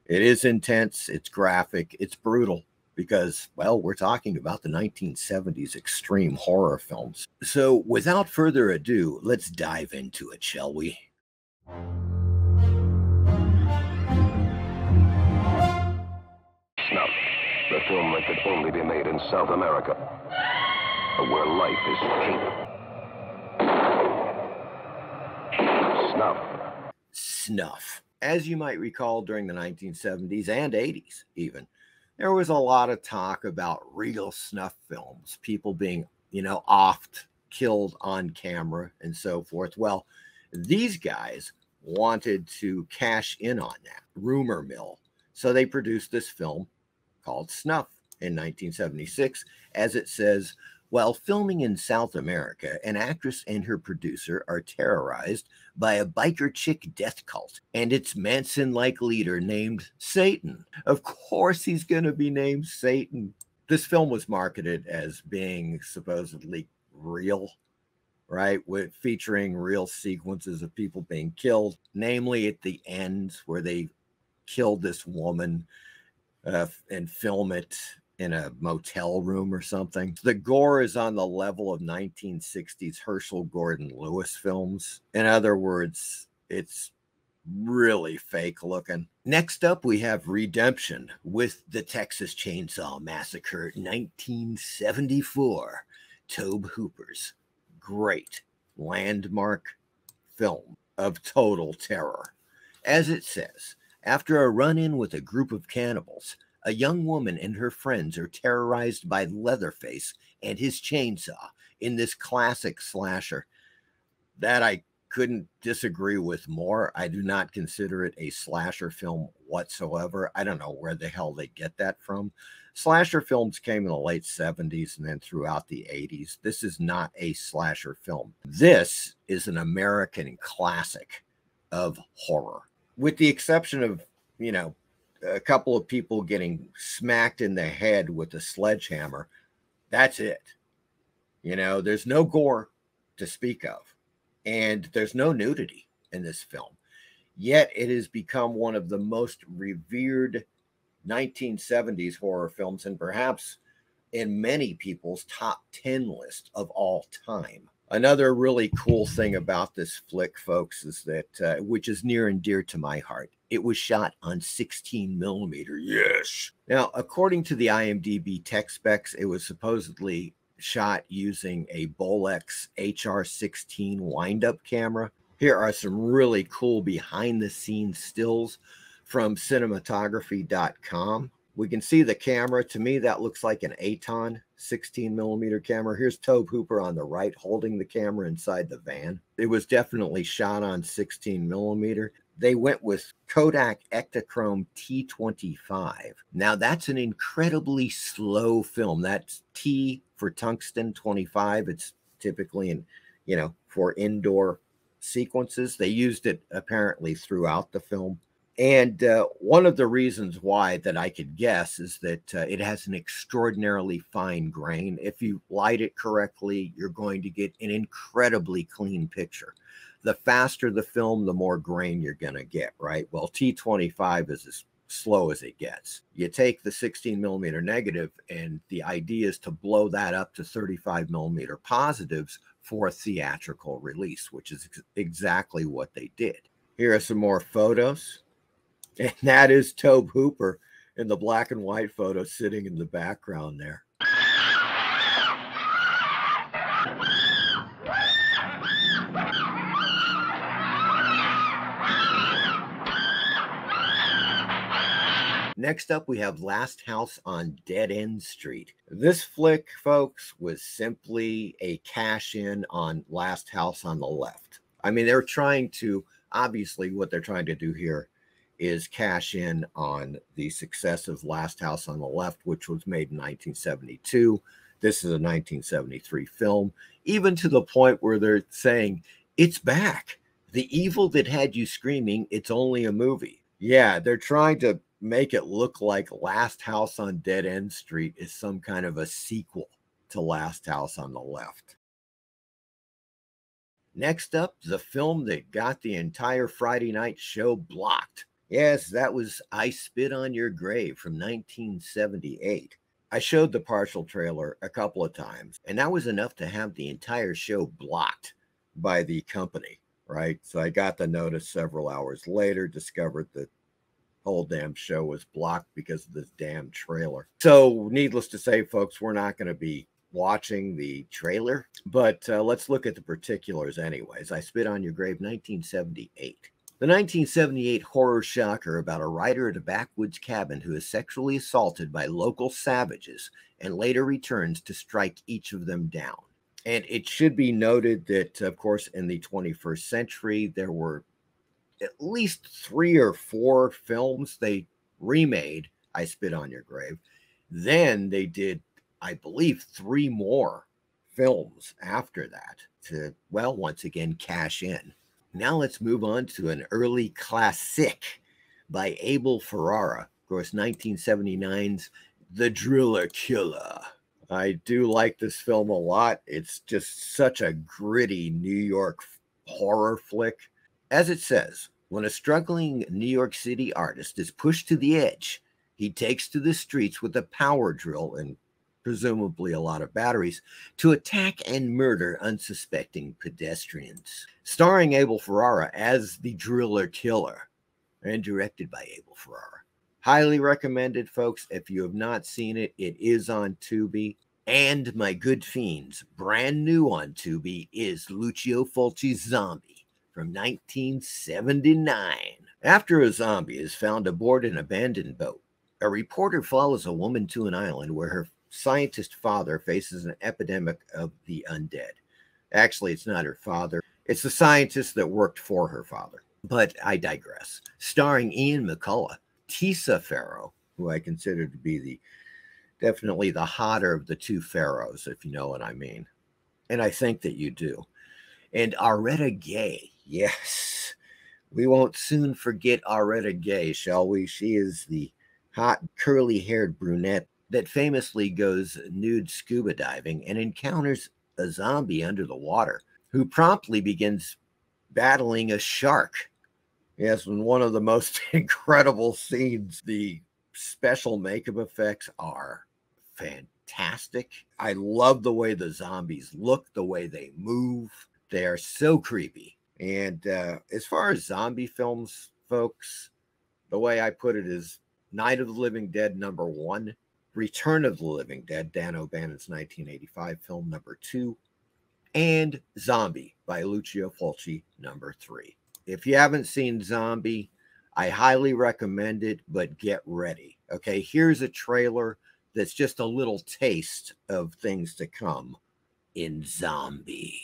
It is intense, it's graphic, it's brutal because, well, we're talking about the 1970s extreme horror films. So without further ado, let's dive into it, shall we? Snuff, the film that could only be made in South America, where life is cheap. Snuff. Snuff. As you might recall, during the 1970s and 80s even, there was a lot of talk about real snuff films, people being, offed, killed on camera, and so forth. Well, these guys wanted to cash in on that rumor mill. So they produced this film called Snuff in 1976. As it says, while filming in South America, an actress and her producer are terrorized by a biker chick death cult and its Manson-like leader named Satan. Of course he's going to be named Satan. This film was marketed as being supposedly real, right? Featuring real sequences of people being killed, namely at the end where they killed this woman and film it in a motel room or something. The gore is on the level of 1960s Herschel Gordon Lewis films. In other words, it's really fake looking. Next up, we have Redemption with the Texas Chainsaw Massacre 1974. Tobe Hooper's great landmark film of total terror. As it says, after a run-in with a group of cannibals, a young woman and her friends are terrorized by Leatherface and his chainsaw in this classic slasher. That I couldn't disagree with more. I do not consider it a slasher film whatsoever. I don't know where the hell they get that from. Slasher films came in the late 70s and then throughout the 80s. This is not a slasher film. This is an American classic of horror. With the exception of, a couple of people getting smacked in the head with a sledgehammer, that's it. There's no gore to speak of, and there's no nudity in this film. Yet it has become one of the most revered 1970s horror films, and perhaps in many people's top 10 list of all time. Another really cool thing about this flick, folks, is that, which is near and dear to my heart, it was shot on 16 millimeter. Yes. Now, according to the IMDb tech specs, it was supposedly shot using a Bolex HR-16 wind-up camera. Here are some really cool behind-the-scenes stills from cinematography.com. We can see the camera. To me, that looks like an Aton 16 millimeter camera. Here's Tobe Hooper on the right holding the camera inside the van. It was definitely shot on 16 millimeter. They went with Kodak Ektachrome T25. Now, that's an incredibly slow film. That's T for tungsten 25. It's typically for indoor sequences. They used it apparently throughout the film. And one of the reasons why that I could guess is that it has an extraordinarily fine grain. If you light it correctly, you're going to get an incredibly clean picture. The faster the film, the more grain you're going to get, right? Well, T25 is as slow as it gets. You take the 16 millimeter negative, and the idea is to blow that up to 35 millimeter positives for a theatrical release, which is exactly what they did. Here are some more photos. And that is Tobe Hooper in the black and white photo sitting in the background there. Next up, we have Last House on Dead End Street. This flick, folks, was simply a cash-in on Last House on the Left. I mean, they're trying to, obviously, what they're trying to do here is cash in on the success of Last House on the Left, which was made in 1972. This is a 1973 film, even to the point where they're saying, it's back. The evil that had you screaming, it's only a movie. Yeah, they're trying to make it look like Last House on Dead End Street is some kind of a sequel to Last House on the Left. Next up, the film that got the entire Friday night show blocked Yes, that was I Spit on Your Grave from 1978. I showed the partial trailer a couple of times, and that was enough to have the entire show blocked by the company, right? So I got the notice several hours later, discovered the whole damn show was blocked because of this damn trailer. So, needless to say, folks, we're not going to be watching the trailer, but let's look at the particulars, anyways. I Spit on Your Grave, 1978. The 1978 horror shocker about a writer at a backwoods cabin who is sexually assaulted by local savages and later returns to strike each of them down. And it should be noted that, of course, in the 21st century, there were at least 3 or 4 films they remade I Spit on Your Grave. Then they did, I believe, 3 more films after that to, well, once again, cash in. Now let's move on to an early classic by Abel Ferrara, of course, 1979's The Driller Killer. I do like this film a lot. It's just such a gritty New York horror flick. As it says, when a struggling New York City artist is pushed to the edge, he takes to the streets with a power drill and presumably a lot of batteries to attack and murder unsuspecting pedestrians. Starring Abel Ferrara as the Driller Killer and directed by Abel Ferrara. Highly recommended, folks. If you have not seen it, it is on Tubi. And My Good Fiends, brand new on Tubi, is Lucio Fulci's Zombie from 1979. After a zombie is found aboard an abandoned boat, a reporter follows a woman to an island where her scientist father faces an epidemic of the undead. Actually, it's not her father. It's the scientist that worked for her father. But I digress. Starring Ian McCulloch, Tisa Farrow, who I consider to be definitely the hotter of the 2 pharaohs, if you know what I mean. And I think that you do. And Aretta Gay. Yes. We won't soon forget Aretta Gay, shall we? She is the hot, curly-haired brunette that famously goes nude scuba diving and encounters a zombie under the water who promptly begins battling a shark. Yes, in one of the most incredible scenes. The special makeup effects are fantastic. I love the way the zombies look, the way they move. They are so creepy. And as far as zombie films, folks, the way I put it is Night of the Living Dead #1, Return of the Living Dead, Dan O'Bannon's 1985 film #2, and Zombie by Lucio Fulci #3. If you haven't seen Zombie, I highly recommend it, but get ready. Okay, here's a trailer that's just a little taste of things to come in Zombie.